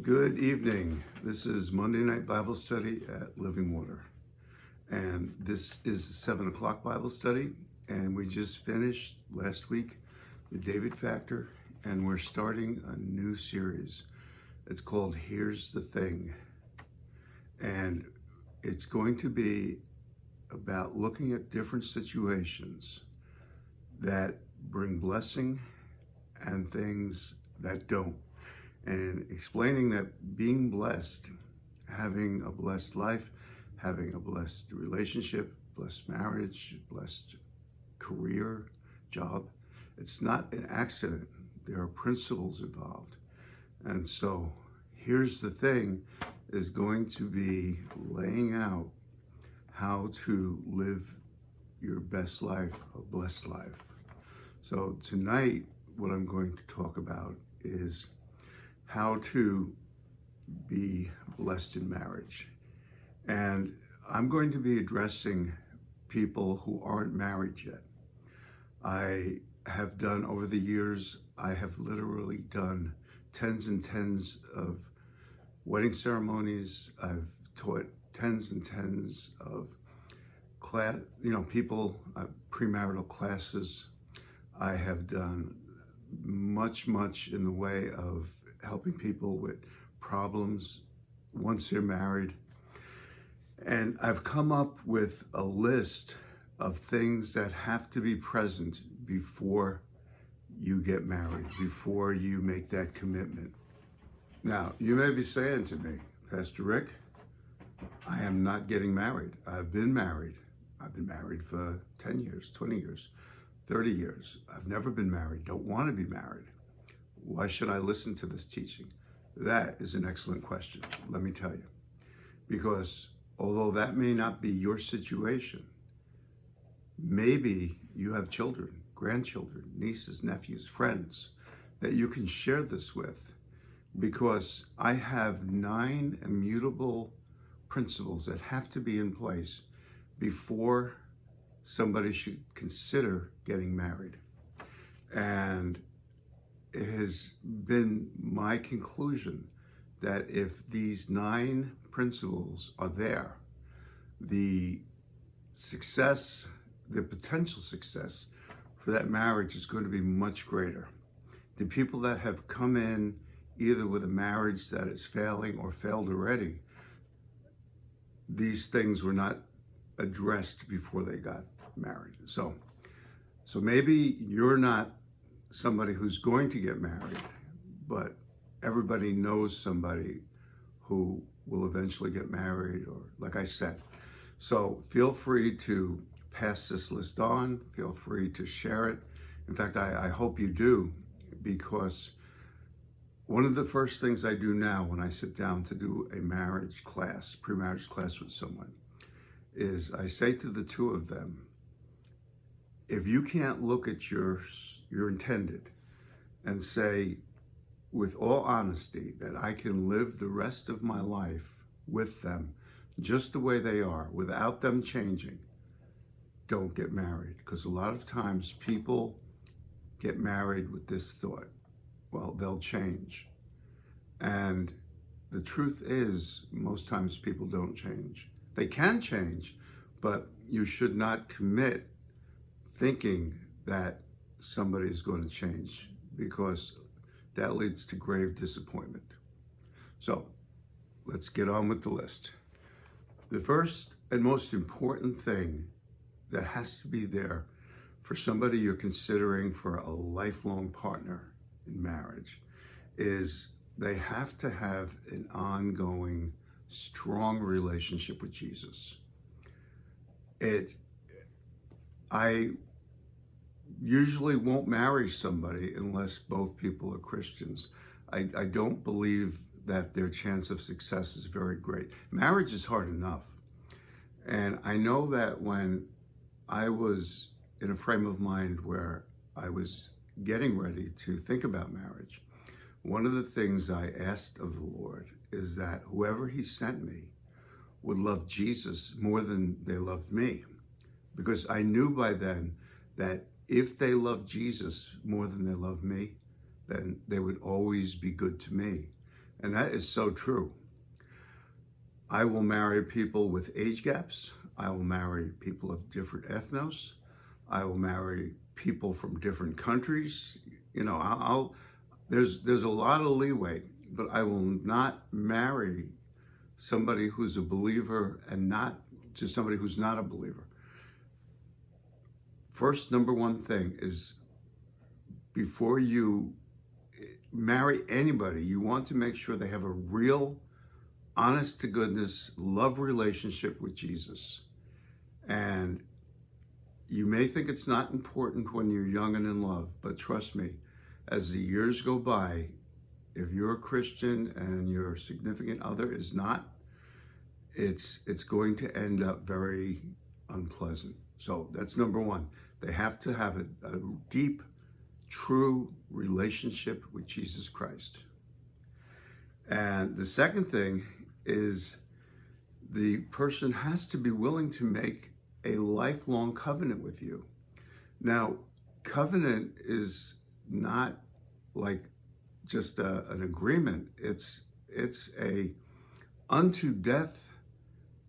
Good evening. This is Monday Night Bible Study at Living Water. And this is the 7 o'clock Bible study. And we just finished last week the David Factor. And we're starting a new series. It's called Here's the Thing. And it's going to be about looking at different situations that bring blessing and things that don't. And explaining that being blessed, having a blessed life, having a blessed relationship, blessed marriage, blessed career, job, it's not an accident. There are principles involved. And so here's the thing is going to be laying out how to live your best life, a blessed life. So tonight, what I'm going to talk about is how to be blessed in marriage. And I'm going to be addressing people who aren't married yet. I have done over the years, I have literally done tens and tens of wedding ceremonies. I've taught tens and tens of people, premarital classes. I have done much in the way of helping people with problems once they're married. And I've come up with a list of things that have to be present before you get married, before you make that commitment. Now, you may be saying to me, Pastor Rick, I am not getting married. I've been married. I've been married for 10 years, 20 years, 30 years. I've never been married, don't want to be married. Why should I listen to this teaching? That is an excellent question, let me tell you. Because although that may not be your situation, maybe you have children, grandchildren, nieces, nephews, friends that you can share this with. Because I have 9 immutable principles that have to be in place before somebody should consider getting married. And it has been my conclusion that if these 9 principles are there, the success, the potential success for that marriage is going to be much greater. The people that have come in either with a marriage that is failing or failed already, these things were not addressed before they got married. So maybe you're not somebody who's going to get married, but everybody knows somebody who will eventually get married, or like I said. So feel free to pass this list on, feel free to share it. In fact, I hope you do, because one of the first things I do now when I sit down to do a marriage class, pre-marriage class with someone, is I say to the two of them, if you can't look at your intended and say with all honesty that I can live the rest of my life with them just the way they are without them changing, don't get married. Because a lot of times people get married with this thought, well, they'll change. And the truth is, most times people don't change. They can change, but you should not commit thinking that somebody is going to change, because that leads to grave disappointment. So let's get on with the list. The first and most important thing that has to be there for somebody you're considering for a lifelong partner in marriage is they have to have an ongoing, strong relationship with Jesus. I usually won't marry somebody unless both people are Christians. I don't believe that their chance of success is very great. Marriage is hard enough. And I know that when I was in a frame of mind where I was getting ready to think about marriage, one of the things I asked of the Lord is that whoever he sent me would love Jesus more than they loved me. Because I knew by then that if they loved Jesus more than they loved me, then they would always be good to me. And that is so true. I will marry people with age gaps. I will marry people of different ethnos. I will marry people from different countries. You know, there's a lot of leeway, but I will not marry somebody who's a believer and not to somebody who's not a believer. First, number one thing is, before you marry anybody, you want to make sure they have a real, honest to goodness, love relationship with Jesus. And you may think it's not important when you're young and in love, but trust me, as the years go by, if you're a Christian and your significant other is not, it's going to end up very unpleasant. So that's number one. They have to have a deep, true relationship with Jesus Christ. And the second thing is, the person has to be willing to make a lifelong covenant with you. Now, covenant is not like just an agreement. It's a unto death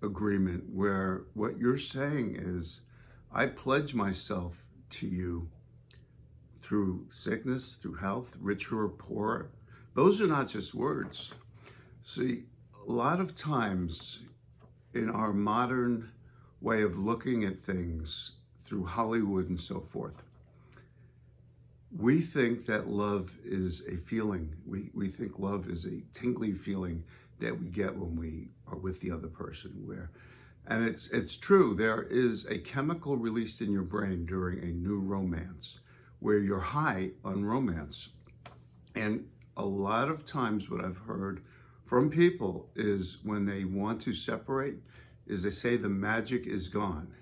agreement, where what you're saying is, I pledge myself to you through sickness, through health, rich or poor. Those are not just words. See, a lot of times in our modern way of looking at things through Hollywood and so forth, we think that love is a feeling. We think love is a tingly feeling that we get when we are with the other person. And it's true, there is a chemical released in your brain during a new romance where you're high on romance. And a lot of times what I've heard from people is, when they want to separate, is they say the magic is gone.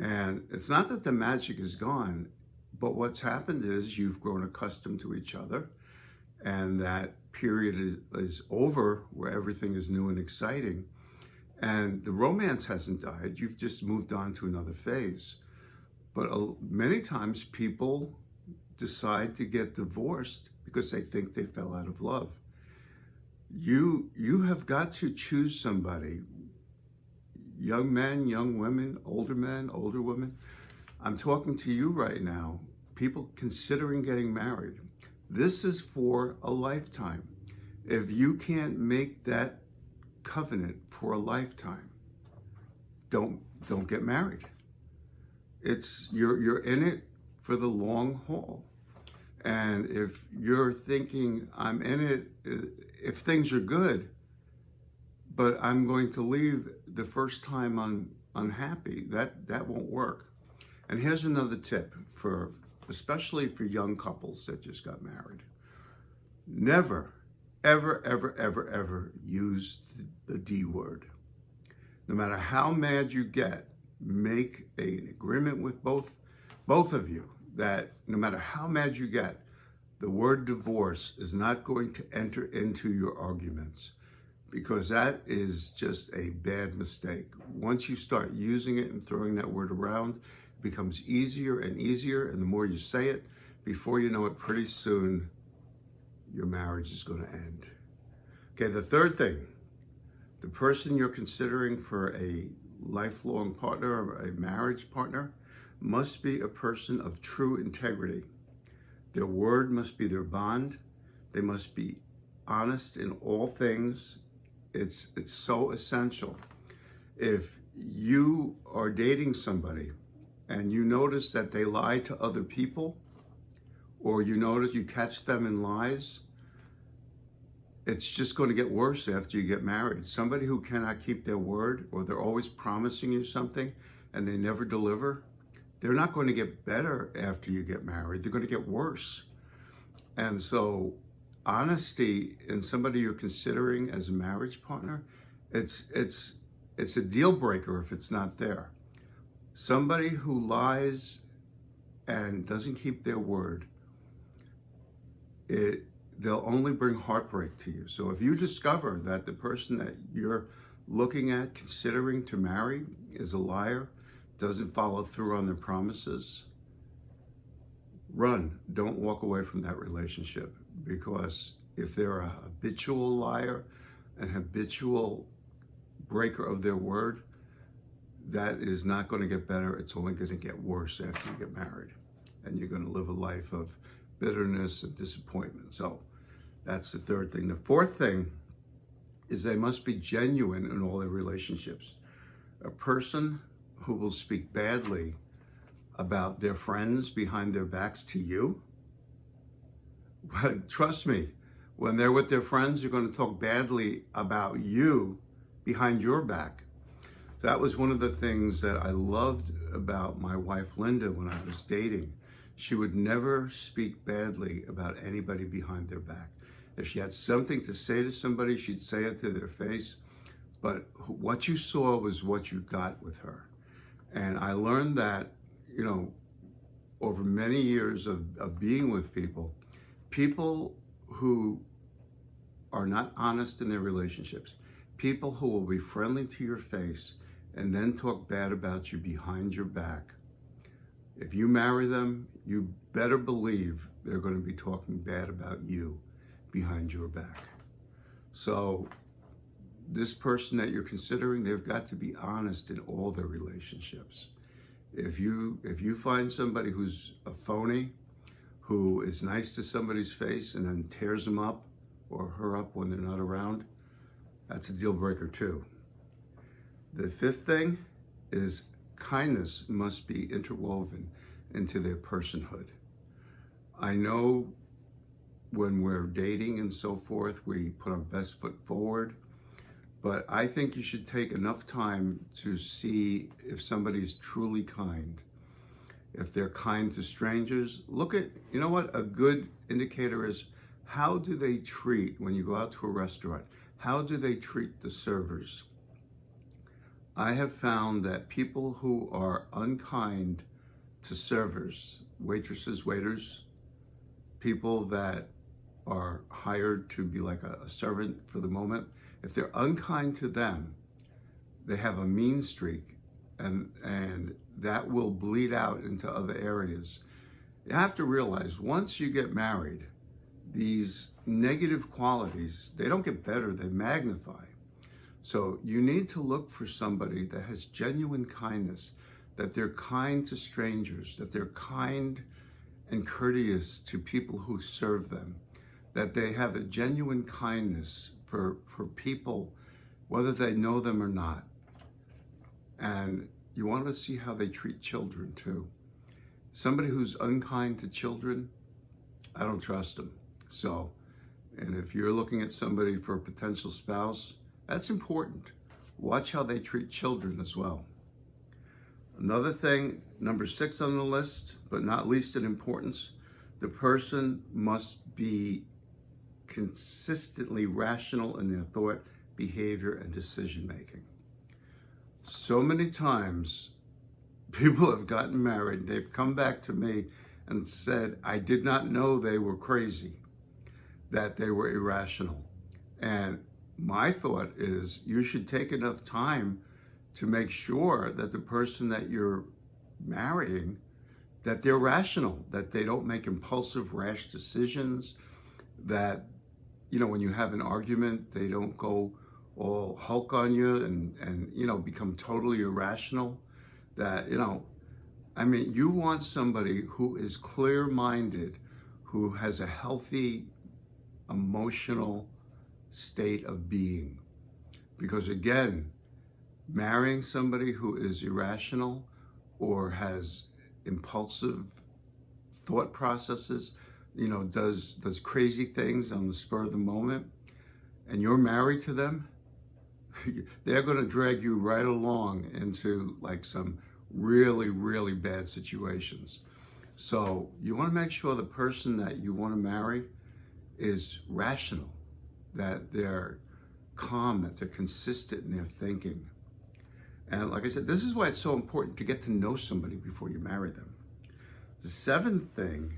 And it's not that the magic is gone, but what's happened is you've grown accustomed to each other, and that period is over where everything is new and exciting. And the romance hasn't died, you've just moved on to another phase. But many times people decide to get divorced because they think they fell out of love. You have got to choose somebody. Young men, young women, older men, older women. I'm talking to you right now, people considering getting married. This is for a lifetime. If you can't make that covenant for a lifetime, don't get married. You're in it for the long haul. And if you're thinking, I'm in it if things are good, but I'm going to leave the first time I'm unhappy, that won't work. And here's another tip, especially for young couples that just got married. Never, ever, ever, ever, ever use the D word. No matter how mad you get, make an agreement with both of you that no matter how mad you get, the word divorce is not going to enter into your arguments, because that is just a bad mistake. Once you start using it and throwing that word around, it becomes easier and easier, and the more you say it, before you know it, pretty soon your marriage is going to end. Okay, the third thing, the person you're considering for a lifelong partner or a marriage partner must be a person of true integrity. Their word must be their bond. They must be honest in all things. It's so essential. If you are dating somebody and you notice that they lie to other people, or you catch them in lies, it's just going to get worse after you get married. Somebody who cannot keep their word, or they're always promising you something and they never deliver, they're not going to get better after you get married. They're going to get worse. And so honesty in somebody you're considering as a marriage partner, it's a deal breaker if it's not there. Somebody who lies and doesn't keep their word, they'll only bring heartbreak to you. So if you discover that the person that you're looking at, considering to marry, is a liar, doesn't follow through on their promises, run. Don't walk away from that relationship, because if they're a habitual liar and habitual breaker of their word, that is not going to get better. It's only going to get worse after you get married. And you're going to live a life of bitterness and disappointment. So that's the third thing. The fourth thing is they must be genuine in all their relationships. A person who will speak badly about their friends behind their backs to you, but trust me, when they're with their friends, they're going to talk badly about you behind your back. That was one of the things that I loved about my wife, Linda, when I was dating. She would never speak badly about anybody behind their back. If she had something to say to somebody, she'd say it to their face. But what you saw was what you got with her. And I learned that, over many years of being with people who are not honest in their relationships, people who will be friendly to your face and then talk bad about you behind your back. If you marry them, you better believe they're going to be talking bad about you behind your back. So this person that you're considering, they've got to be honest in all their relationships. If you find somebody who's a phony, who is nice to somebody's face and then tears them up or her up when they're not around, that's a deal breaker too. The fifth thing is kindness must be interwoven into their personhood. I know when we're dating and so forth, we put our best foot forward, but I think you should take enough time to see if somebody's truly kind. If they're kind to strangers, look at, a good indicator is, how do they treat, when you go out to a restaurant, how do they treat the servers? I have found that people who are unkind to servers, waitresses, waiters, people that are hired to be like a servant for the moment, if they're unkind to them, they have a mean streak, and that will bleed out into other areas. You have to realize, once you get married, these negative qualities, they don't get better, they magnify. So you need to look for somebody that has genuine kindness, that they're kind to strangers, that they're kind and courteous to people who serve them, that they have a genuine kindness for people, whether they know them or not. And you want to see how they treat children too. Somebody who's unkind to children, I don't trust them. So, and if you're looking at somebody for a potential spouse, that's important. Watch how they treat children as well. Another thing, number 6 on the list, but not least in importance, the person must be consistently rational in their thought, behavior, and decision making. So many times, people have gotten married, they've come back to me and said, I did not know they were crazy, that they were irrational. And my thought is, you should take enough time to make sure that the person that you're marrying, that they're rational, that they don't make impulsive, rash decisions, that, when you have an argument, they don't go all Hulk on you and become totally irrational. That, you want somebody who is clear-minded, who has a healthy emotional state of being. Because again, marrying somebody who is irrational or has impulsive thought processes, does crazy things on the spur of the moment, and you're married to them, they're going to drag you right along into like some really, really bad situations. So you want to make sure the person that you want to marry is rational, that they're calm, that they're consistent in their thinking. And like I said, this is why it's so important to get to know somebody before you marry them. The 7th thing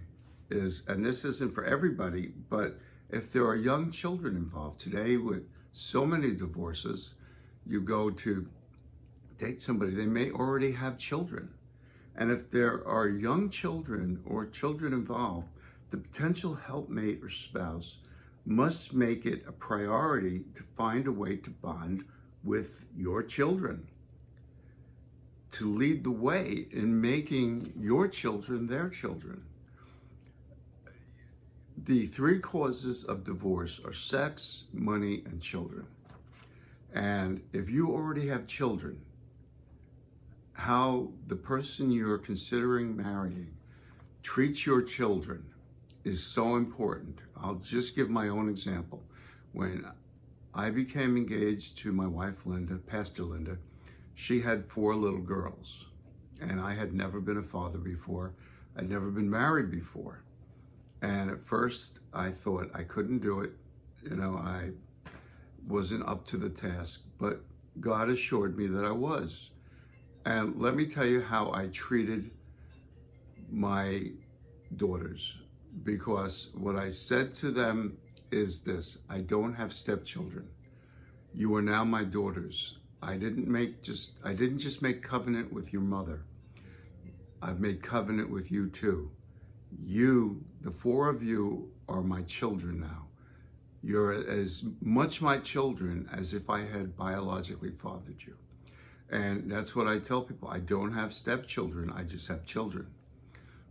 is, and this isn't for everybody, but if there are young children involved today with so many divorces, you go to date somebody, they may already have children. And if there are young children or children involved, the potential helpmate or spouse must make it a priority to find a way to bond with your children, to lead the way in making your children their children. The three causes of divorce are sex, money, and children. And if you already have children, how the person you're considering marrying treats your children is so important. I'll just give my own example. When I became engaged to my wife, Linda, Pastor Linda, she had 4 little girls, and I had never been a father before. I'd never been married before. And at first I thought I couldn't do it. I wasn't up to the task, but God assured me that I was. And let me tell you how I treated my daughters, because what I said to them is this: I don't have stepchildren. You are now my daughters. I didn't just make covenant with your mother. I've made covenant with you too. You, the 4 of you, are my children now. You're as much my children as if I had biologically fathered you. And that's what I tell people. I don't have stepchildren, I just have children.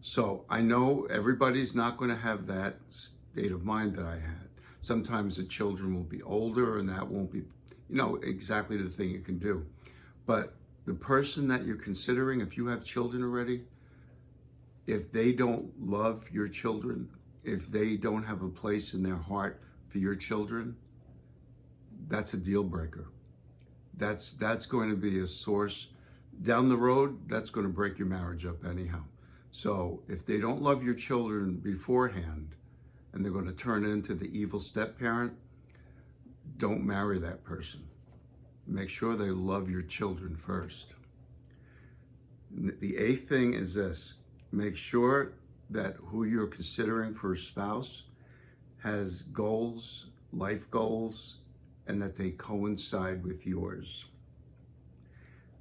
So I know everybody's not going to have that state of mind that I had. Sometimes the children will be older and that won't be, exactly the thing you can do. But the person that you're considering, if you have children already, if they don't love your children, if they don't have a place in their heart for your children, that's a deal breaker. That's going to be a source down the road. That's going to break your marriage up anyhow. So if they don't love your children beforehand and they're going to turn into the evil step-parent, don't marry that person. Make sure they love your children first. The 8th thing is this: make sure that who you're considering for a spouse has goals, life goals, and that they coincide with yours.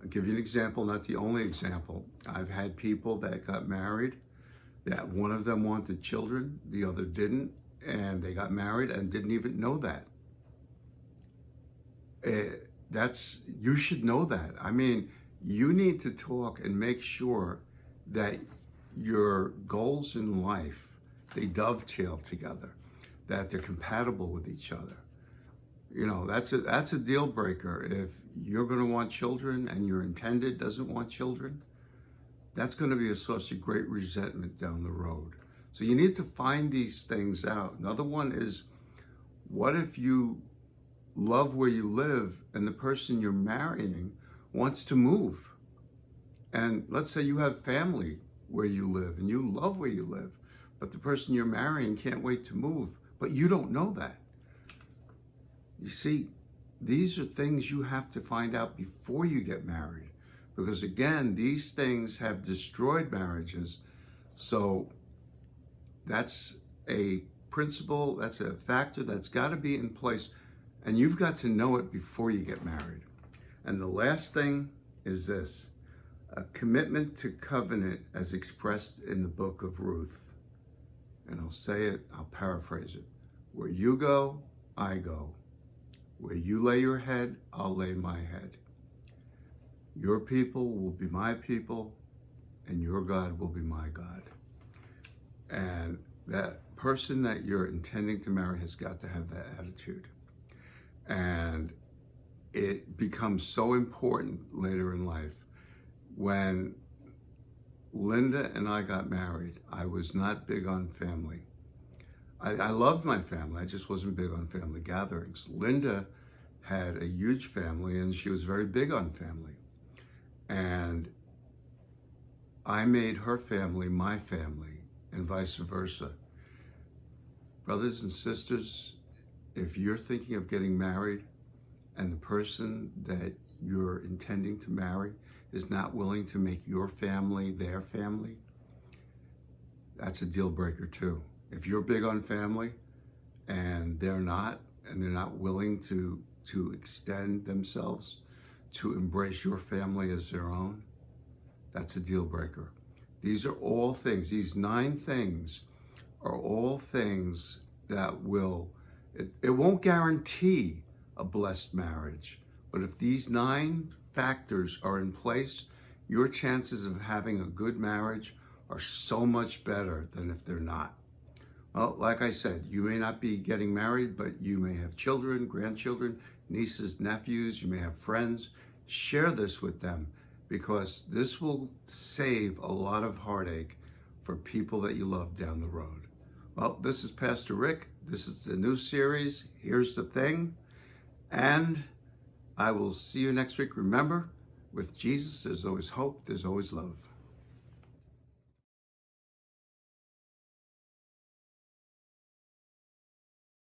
I'll give you an example, not the only example. I've had people that got married, that one of them wanted children, the other didn't, and they got married and didn't even know that. You should know that. I mean, you need to talk and make sure that your goals in life, they dovetail together, that they're compatible with each other. That's a deal breaker. If you're going to want children and your intended doesn't want children, that's going to be a source of great resentment down the road. So you need to find these things out. Another one is, what if you love where you live and the person you're marrying wants to move? And let's say you have family where you live and you love where you live, but the person you're marrying can't wait to move, but you don't know that. You see, these are things you have to find out before you get married, because again, these things have destroyed marriages. So that's a principle, that's a factor that's got to be in place, and you've got to know it before you get married. And the last thing is this: a commitment to covenant as expressed in the book of Ruth. And I'll say it, I'll paraphrase it. Where you go, I go. Where you lay your head, I'll lay my head. Your people will be my people, and your God will be my God. And that person that you're intending to marry has got to have that attitude. And it becomes so important later in life. When Linda and I got married, I was not big on family. I loved my family, I just wasn't big on family gatherings. Linda had a huge family and she was very big on family. And I made her family my family and vice versa. Brothers and sisters, if you're thinking of getting married and the person that you're intending to marry is not willing to make your family their family, that's a deal breaker too. If you're big on family and they're not willing to extend themselves to embrace your family as their own, that's a deal breaker. These are all things, these 9 things are all things that will It won't guarantee a blessed marriage, but if these 9 factors are in place, your chances of having a good marriage are so much better than if they're not. Well, like I said, you may not be getting married, but you may have children, grandchildren, nieces, nephews, you may have friends. Share this with them, because this will save a lot of heartache for people that you love down the road. Well, this is Pastor Rick. This is the new series, Here's the Thing. And I will see you next week. Remember, with Jesus, there's always hope, there's always love.